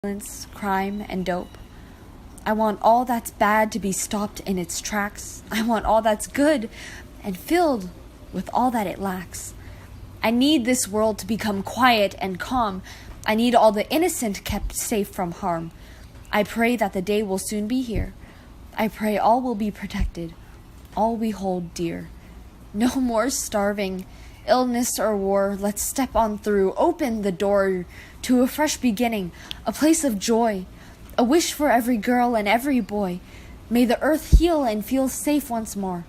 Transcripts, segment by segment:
Violence, crime, and dope. I want all that's bad to be stopped in its tracks. I want all that's good and filled with all that it lacks. I need this world to become quiet and calm. I need all the innocent kept safe from harm. I pray that the day will soon be here. I pray all will be protected, all we hold dear. No more starving, illness or war. Let's step on through, open the door to a fresh beginning, a place of joy, a wish for every girl and every boy. May the earth heal and feel safe once more.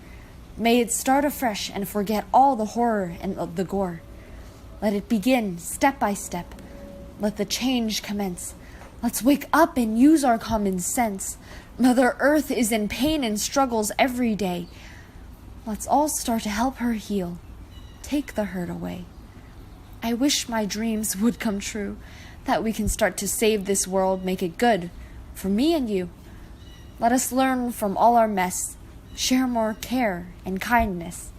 May it start afresh and forget all the horror and the gore. Let it begin step by step. Let the change commence. Let's wake up and use our common sense. Mother Earth is in pain and struggles every day. Let's all start to help her heal. Take the hurt away. I wish my dreams would come true, that we can start to save this world, make it good, for me and you. Let us learn from all our mess, share more care and kindness,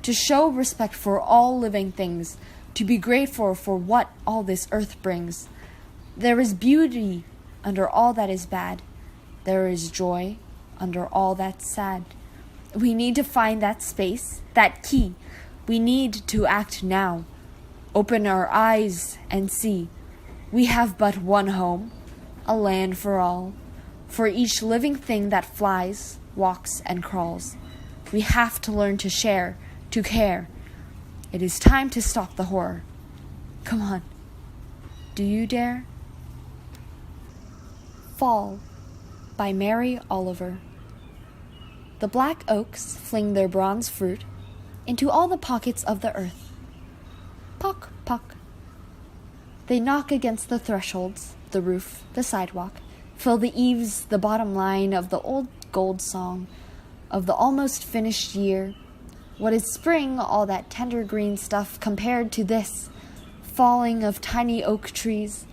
to show respect for all living things, to be grateful for what all this earth brings. There is beauty under all that is bad. There is joy under all that's sad. We need to find that space, that key. We need to act now. Open our eyes and see. We have but one home, a land for all, for each living thing that flies, walks, and crawls. We have to learn to share, to care. It is time to stop the horror. Come on. Do you dare? Fall by Mary Oliver. The black oaks fling their bronze fruit into all the pockets of the earth. Pock, pock. They knock against the thresholds, the roof, the sidewalk, fill the eaves, the bottom line of the old gold song of the almost finished year. What is spring, all that tender green stuff, compared to this falling of tiny oak trees?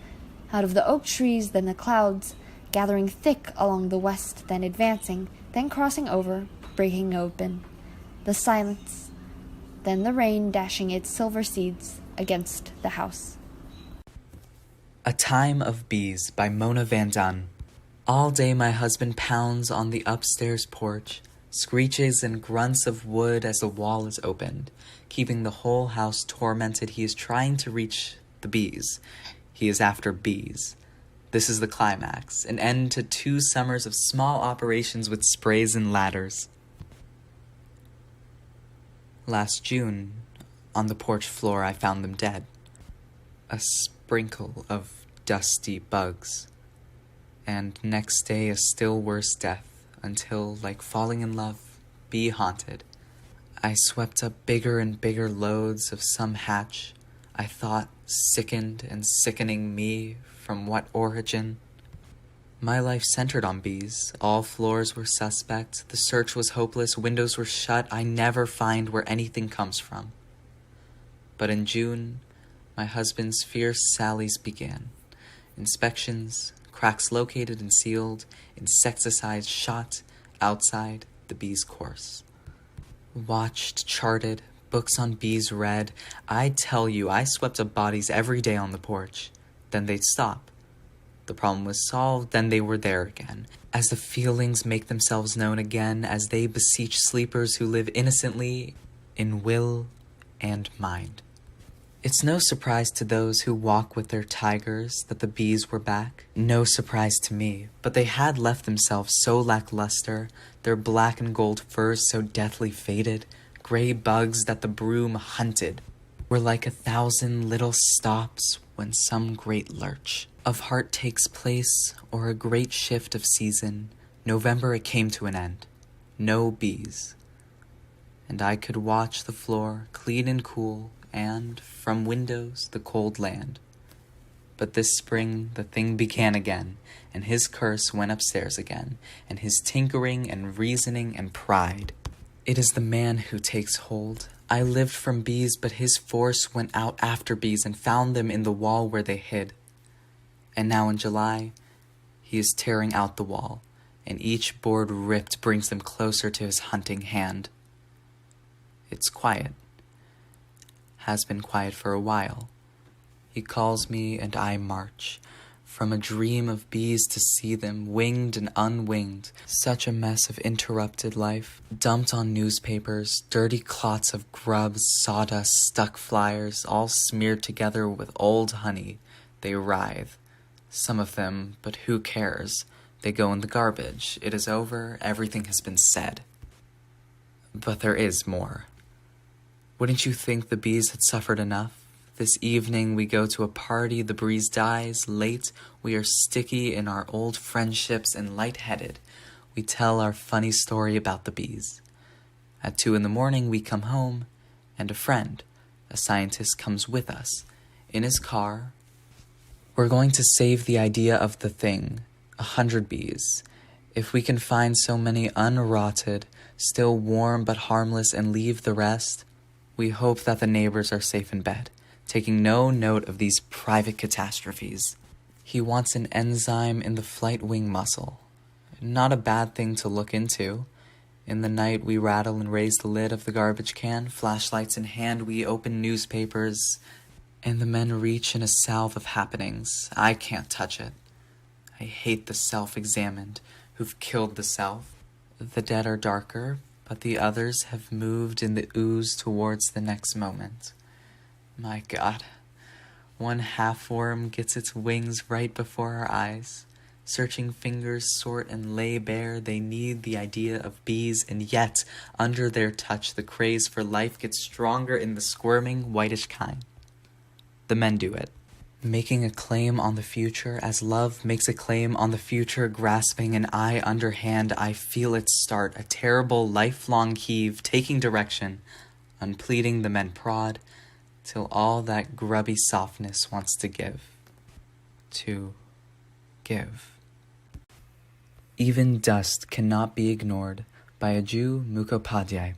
Out of the oak trees, then the clouds, gathering thick along the west, then advancing, then crossing over, breaking open. The silence, then the rain dashing its silver seeds against the house. A Time of Bees by Mona Van Dun. All day my husband pounds on the upstairs porch, screeches and grunts of wood as the wall is opened, keeping the whole house tormented. He is trying to reach the bees. He is after bees. This is the climax, an end to 2 summers of small operations with sprays and ladders. Last June, on the porch floor, I found them dead. A sprinkle of dusty bugs. And next day, a still worse death, until, like falling in love, bee-haunted, I swept up bigger and bigger loads of some hatch I thought sickened and sickening me from what origin? My life centered on bees. All floors were suspect. The search was hopeless. Windows were shut. I never find where anything comes from. But in June, my husband's fierce sallies began. Inspections, cracks located and sealed, insecticides shot outside the bee's course. Watched, charted, books on bees read. I tell you, I swept up bodies every day on the porch. Then they'd stop. The problem was solved, then they were there again. As the feelings make themselves known again, as they beseech sleepers who live innocently in will and mind. It's no surprise to those who walk with their tigers that the bees were back. No surprise to me, but they had left themselves so lackluster, their black and gold furs so deathly faded, gray bugs that the broom hunted were like 1,000 little stops when some great lurch of heart takes place, or a great shift of season. November it came to an end. No bees. And I could watch the floor, clean and cool, and, from windows, the cold land. But this spring the thing began again, and his curse went upstairs again, and his tinkering and reasoning and pride. It is the man who takes hold. I lived from bees, but his force went out after bees and found them in the wall where they hid. And now in July, he is tearing out the wall, and each board ripped brings them closer to his hunting hand. It's quiet. Has been quiet for a while. He calls me and I march, From a dream of bees to see them, winged and unwinged. Such a mess of interrupted life. Dumped on newspapers, dirty clots of grubs, sawdust, stuck flyers, all smeared together with old honey. They writhe. Some of them, but who cares? They go in the garbage. It is over. Everything has been said. But there is more. Wouldn't you think the bees had suffered enough? This evening we go to a party, the breeze dies, late, we are sticky in our old friendships and lightheaded. We tell our funny story about the bees. At 2 a.m. we come home, and a friend, a scientist, comes with us. In his car, we're going to save the idea of the thing, 100 bees. If we can find so many unrotted, still warm but harmless, and leave the rest, we hope that the neighbors are safe in bed, taking no note of these private catastrophes. He wants an enzyme in the flight wing muscle. Not a bad thing to look into. In the night, we rattle and raise the lid of the garbage can, flashlights in hand, we open newspapers, and the men reach in a salve of happenings. I can't touch it. I hate the self-examined, who've killed the self. The dead are darker, but the others have moved in the ooze towards the next moment. My God, one half-worm gets its wings right before our eyes. Searching fingers sort and lay bare, they need the idea of bees, and yet, under their touch, the craze for life gets stronger in the squirming, whitish kind. The men do it, making a claim on the future as love makes a claim on the future, grasping an eye underhand. I feel it start, a terrible, lifelong heave, taking direction. Unpleading, the men prod, till all that grubby softness wants to give. To give. Even dust cannot be ignored by a Jew Mukhopadhyay.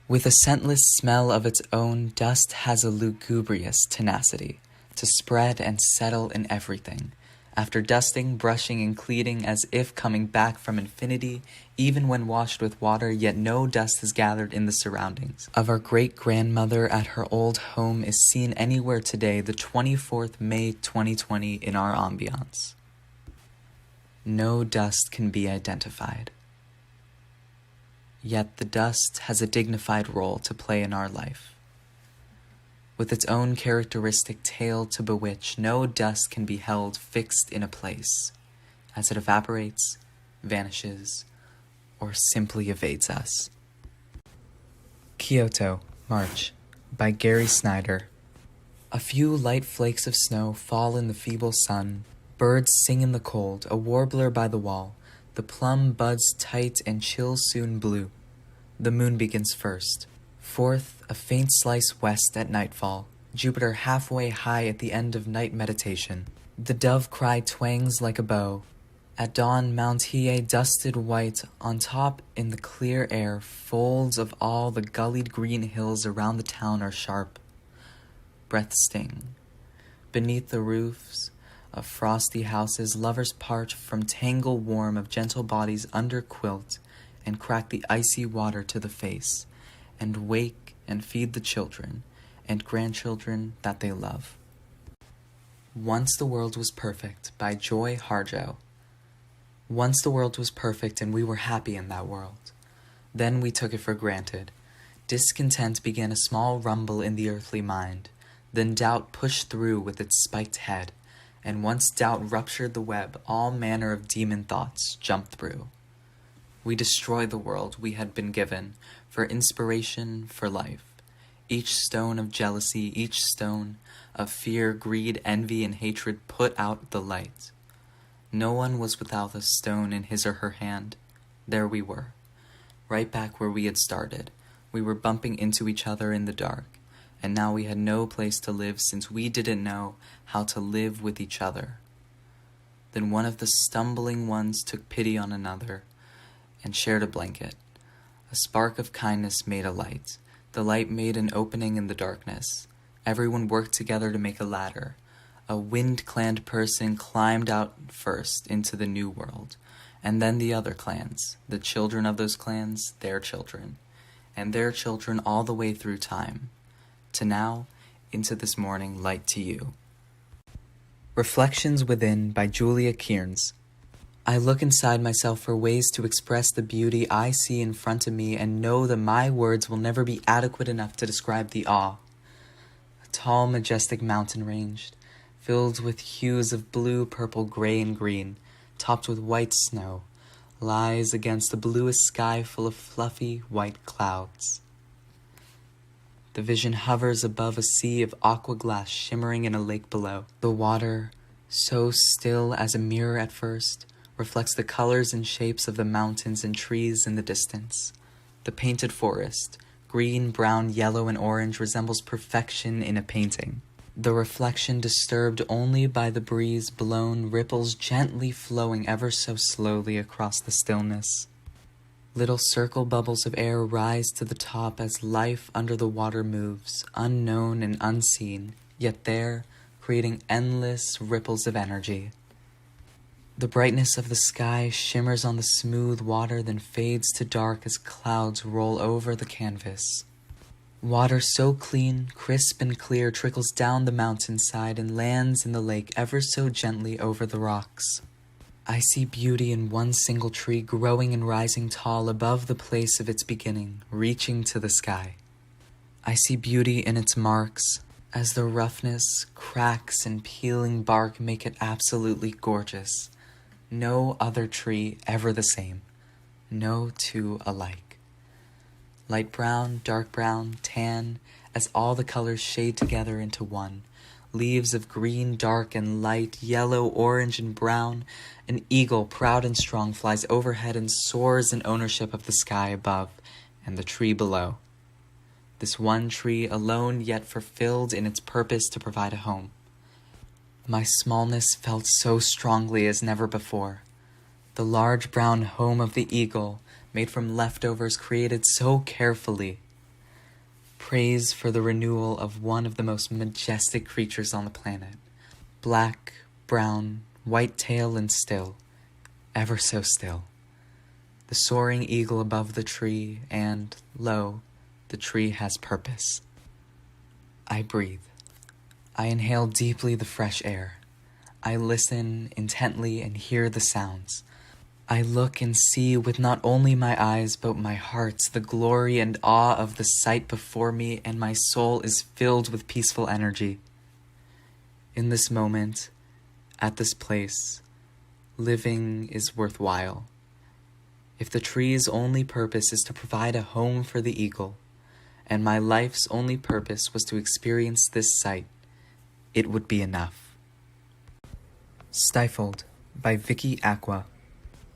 With a scentless smell of its own, dust has a lugubrious tenacity to spread and settle in everything. After dusting, brushing, and cleaning as if coming back from infinity, even when washed with water, yet no dust is gathered in the surroundings. Of our great-grandmother at her old home is seen anywhere today, the 24th May 2020 in our ambiance. No dust can be identified. Yet the dust has a dignified role to play in our life. With its own characteristic tale to bewitch, no dust can be held fixed in a place, as it evaporates, vanishes, or simply evades us. Kyoto, March, by Gary Snyder. A few light flakes of snow fall in the feeble sun. Birds sing in the cold, a warbler by the wall. The plum buds tight and chill soon blue. The moon begins first. Fourth, a faint slice west at nightfall. Jupiter halfway high at the end of night meditation. The dove cry twangs like a bow. At dawn, Mount Hiei dusted white. On top, in the clear air, folds of all the gullied green hills around the town are sharp. Breath sting. Beneath the roofs of frosty houses, lovers part from tangle warm of gentle bodies under quilt, and crack the icy water to the face, and wake and feed the children and grandchildren that they love. Once the World Was Perfect by Joy Harjo. Once the world was perfect and we were happy in that world. Then we took it for granted. Discontent began a small rumble in the earthly mind. Then doubt pushed through with its spiked head. And once doubt ruptured the web, all manner of demon thoughts jumped through. We destroyed the world we had been given, for inspiration, for life. Each stone of jealousy, each stone of fear, greed, envy, and hatred put out the light. No one was without a stone in his or her hand. There we were, right back where we had started. We were bumping into each other in the dark, and now we had no place to live since we didn't know how to live with each other. Then one of the stumbling ones took pity on another and shared a blanket. A spark of kindness made a light. The light made an opening in the darkness. Everyone worked together to make a ladder. A wind-clanned person climbed out first into the new world, and then the other clans, the children of those clans, their children, and their children all the way through time, to now, into this morning, light to you. Reflections Within by Julia Kearns. I look inside myself for ways to express the beauty I see in front of me and know that my words will never be adequate enough to describe the awe. A tall, majestic mountain range, filled with hues of blue, purple, gray, and green, topped with white snow, lies against the bluest sky full of fluffy, white clouds. The vision hovers above a sea of aqua glass shimmering in a lake below. The water, so still as a mirror at first, reflects the colors and shapes of the mountains and trees in the distance. The painted forest, green, brown, yellow, and orange, resembles perfection in a painting. The reflection disturbed only by the breeze blown ripples gently flowing ever so slowly across the stillness. Little circle bubbles of air rise to the top as life under the water moves, unknown and unseen, yet there, creating endless ripples of energy. The brightness of the sky shimmers on the smooth water, then fades to dark as clouds roll over the canvas. Water so clean, crisp, and clear trickles down the mountainside and lands in the lake ever so gently over the rocks. I see beauty in one single tree growing and rising tall above the place of its beginning, reaching to the sky. I see beauty in its marks, as the roughness, cracks, and peeling bark make it absolutely gorgeous. No other tree ever the same. No two alike. Light brown, dark brown, tan, as all the colors shade together into one. Leaves of green, dark, and light, yellow, orange, and brown. An eagle, proud and strong, flies overhead and soars in ownership of the sky above and the tree below. This one tree, alone yet fulfilled in its purpose to provide a home. My smallness felt so strongly as never before. The large brown home of the eagle, made from leftovers created so carefully. Praise for the renewal of one of the most majestic creatures on the planet. Black, brown, white tail and still, ever so still. The soaring eagle above the tree, and, lo, the tree has purpose. I breathe. I inhale deeply the fresh air. I listen intently and hear the sounds. I look and see with not only my eyes but my heart the glory and awe of the sight before me, and my soul is filled with peaceful energy. In this moment, at this place, living is worthwhile. If the tree's only purpose is to provide a home for the eagle, and my life's only purpose was to experience this sight, it would be enough. Stifled by Vicky Aqua.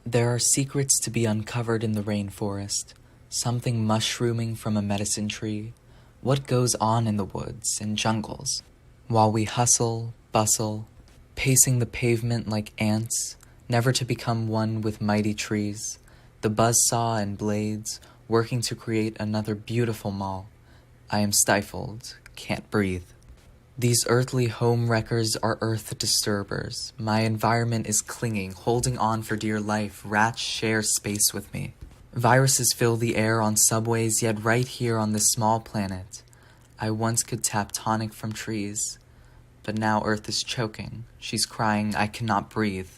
There are secrets to be uncovered in the rainforest, something mushrooming from a medicine tree, what goes on in the woods and jungles, while we hustle, bustle, pacing the pavement like ants, never to become one with mighty trees, the buzzsaw and blades, working to create another beautiful mall. I am stifled, can't breathe. These earthly home wreckers are earth disturbers. My environment is clinging, holding on for dear life. Rats share space with me. Viruses fill the air on subways, yet right here on this small planet, I once could tap tonic from trees. But now Earth is choking. She's crying, I cannot breathe.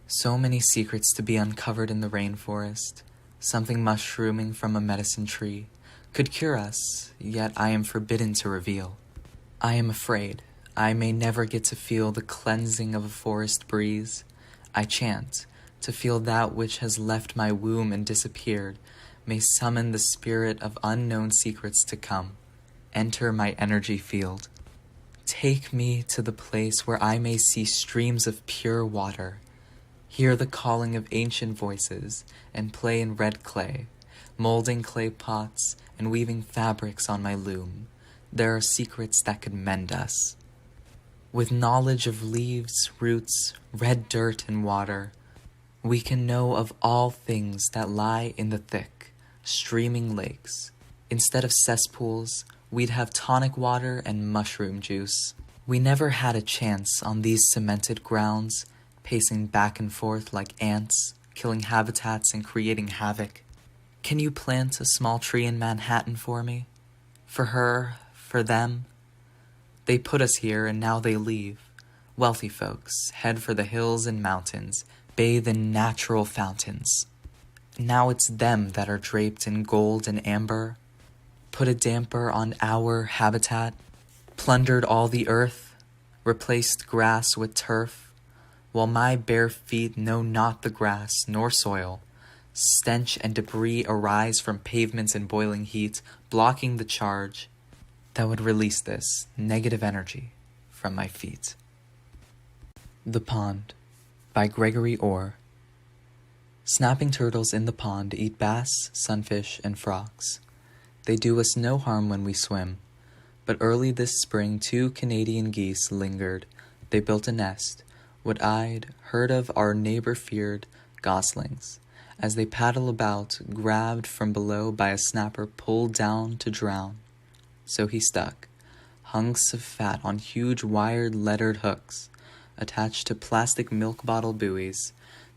So many secrets to be uncovered in the rainforest. Something mushrooming from a medicine tree could cure us, yet I am forbidden to reveal. I am afraid I may never get to feel the cleansing of a forest breeze. I chant to feel that which has left my womb and disappeared may summon the spirit of unknown secrets to come. Enter my energy field. Take me to the place where I may see streams of pure water, hear the calling of ancient voices, and play in red clay, molding clay pots and weaving fabrics on my loom. There are secrets that could mend us. With knowledge of leaves, roots, red dirt, and water, we can know of all things that lie in the thick, streaming lakes. Instead of cesspools, we'd have tonic water and mushroom juice. We never had a chance on these cemented grounds, pacing back and forth like ants, killing habitats and creating havoc. Can you plant a small tree in Manhattan for me? For her? For them? They put us here and now they leave. Wealthy folks head for the hills and mountains, bathe in natural fountains. Now it's them that are draped in gold and amber, put a damper on our habitat, plundered all the earth, replaced grass with turf, while my bare feet know not the grass nor soil. Stench and debris arise from pavements in boiling heat, blocking the charge that would release this negative energy from my feet. The Pond by Gregory Orr. Snapping turtles in the pond eat bass, sunfish, and frogs. They do us no harm when we swim. But early this spring 2 Canadian geese lingered. They built a nest. What I'd heard of our neighbor feared goslings. As they paddle about, grabbed from below by a snapper pulled down to drown. So he stuck, hunks of fat on huge wired lettered hooks, attached to plastic milk bottle buoys.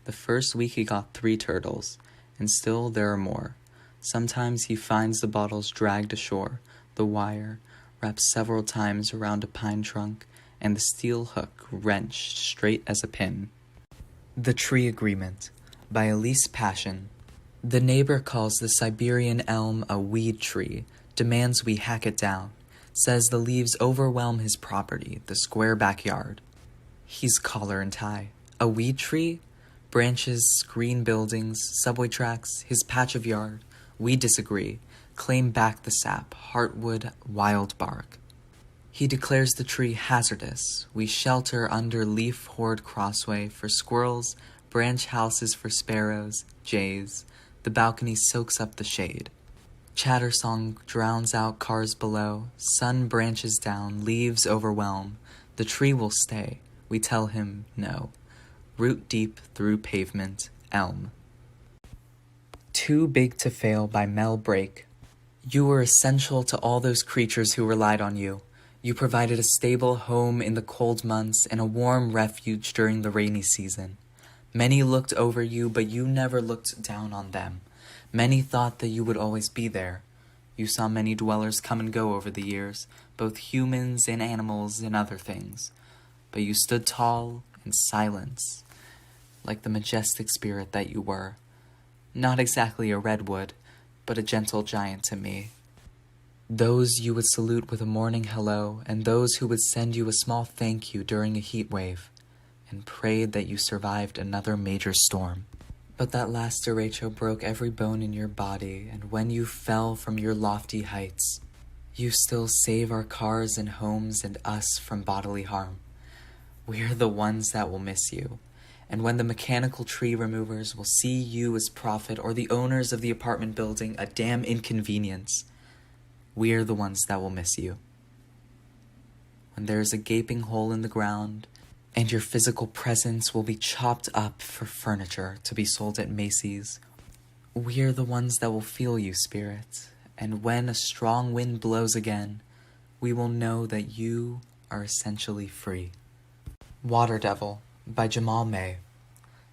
The first week he got 3 turtles, and still there are more. Sometimes he finds the bottles dragged ashore, the wire wrapped several times around a pine trunk, and the steel hook wrenched straight as a pin. The Tree Agreement by Elise Passion. The neighbor calls the Siberian elm a weed tree, demands we hack it down, says the leaves overwhelm his property, the square backyard. He's collar and tie. A weed tree? Branches screen buildings, subway tracks, his patch of yard. We disagree. Claim back the sap, heartwood, wild bark. He declares the tree hazardous. We shelter under leaf hoard crossway for squirrels, branch houses for sparrows, jays. The balcony soaks up the shade. Chatter song drowns out cars below. Sun branches down, leaves overwhelm. The tree will stay. We tell him no. Root deep through pavement, elm. Too Big to Fail by Mel Brake. You were essential to all those creatures who relied on you. You provided a stable home in the cold months and a warm refuge during the rainy season. Many looked over you, but you never looked down on them. Many thought that you would always be there. You saw many dwellers come and go over the years, both humans and animals and other things. But you stood tall in silence, like the majestic spirit that you were. Not exactly a redwood, but a gentle giant to me. Those you would salute with a morning hello, and those who would send you a small thank you during a heat wave, and prayed that you survived another major storm. But that last derecho broke every bone in your body, and when you fell from your lofty heights, you still save our cars and homes and us from bodily harm. We're the ones that will miss you. And when the mechanical tree removers will see you as prophet or the owners of the apartment building a damn inconvenience, we're the ones that will miss you. When there is a gaping hole in the ground and your physical presence will be chopped up for furniture to be sold at Macy's, we're the ones that will feel you, spirit. And when a strong wind blows again, we will know that you are essentially free. Water Devil by Jamal May.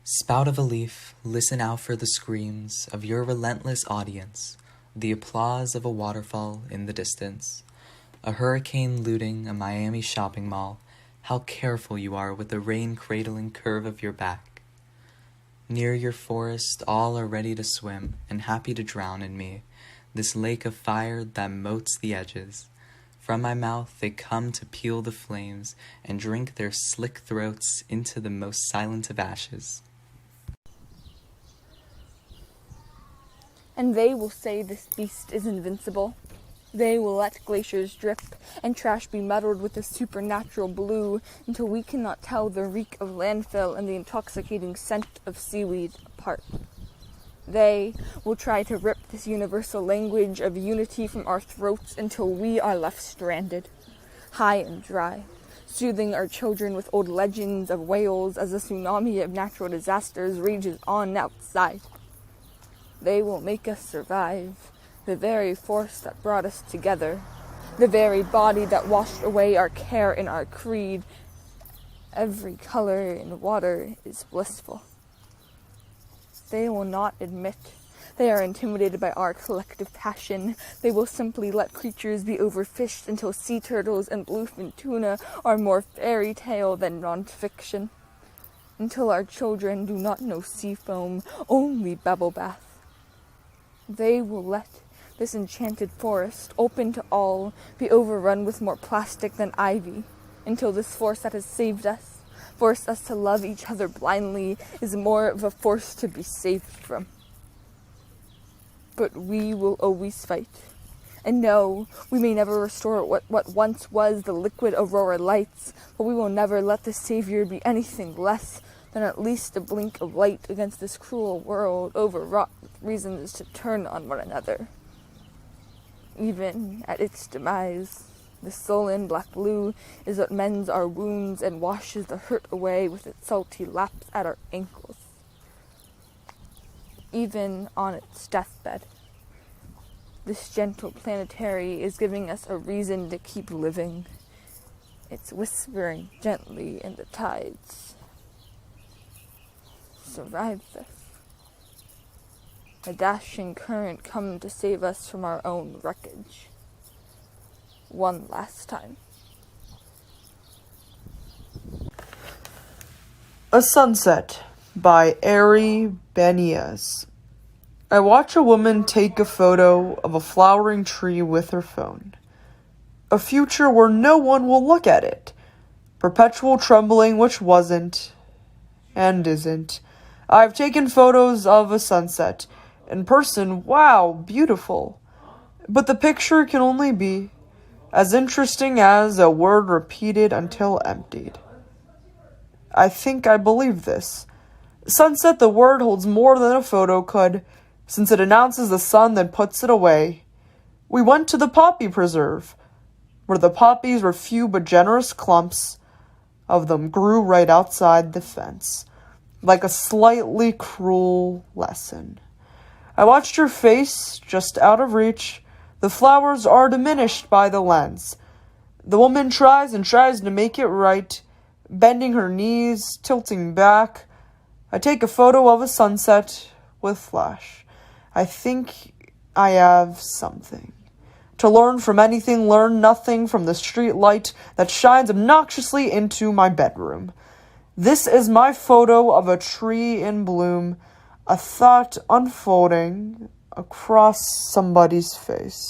Spout of a leaf, listen out for the screams of your relentless audience, the applause of a waterfall in the distance, a hurricane looting a Miami shopping mall. How careful you are with the rain-cradling curve of your back. Near your forest, all are ready to swim and happy to drown in me, this lake of fire that moats the edges. From my mouth they come to peel the flames and drink their slick throats into the most silent of ashes. And they will say this beast is invincible. They will let glaciers drip and trash be muddled with a supernatural blue until we cannot tell the reek of landfill and the intoxicating scent of seaweed apart. They will try to rip this universal language of unity from our throats until we are left stranded, high and dry, soothing our children with old legends of whales as a tsunami of natural disasters rages on outside. They will make us survive, the very force that brought us together, the very body that washed away our care and our creed. Every color in water is blissful. They will not admit They are intimidated by our collective passion. They will simply let creatures be overfished until sea turtles and bluefin tuna are more fairy tale than non-fiction. Until our children do not know sea foam, only bubble bath. They will let this enchanted forest, open to all, be overrun with more plastic than ivy, until this force that has saved us, forced us to love each other blindly, is more of a force to be saved from. But we will always fight. And no, we may never restore what once was the liquid aurora lights, but we will never let the savior be anything less than at least a blink of light against this cruel world overwrought with reasons to turn on one another. Even at its demise, the sullen black blue is what mends our wounds and washes the hurt away with its salty laps at our ankles. Even on its deathbed, this gentle planetary is giving us a reason to keep living. It's whispering gently in the tides. Survive this. A dashing current come to save us from our own wreckage. One last time. A Sunset by Ari Benias. I watch a woman take a photo of a flowering tree with her phone. A future where no one will look at it. Perpetual trembling which wasn't and isn't. I've taken photos of a sunset. In person, wow, beautiful. But the picture can only be as interesting as a word repeated until emptied. I think I believe this. Sunset, the word, holds more than a photo could, since it announces the sun that puts it away. We went to the poppy preserve, where the poppies were few but generous clumps of them grew right outside the fence, like a slightly cruel lesson. I watched her face, just out of reach. The flowers are diminished by the lens. The woman tries and tries to make it right, bending her knees, tilting back. I take a photo of a sunset with flash. I think I have something. To learn from anything, learn nothing from the street light that shines obnoxiously into my bedroom. This is my photo of a tree in bloom, a thought unfolding across somebody's face.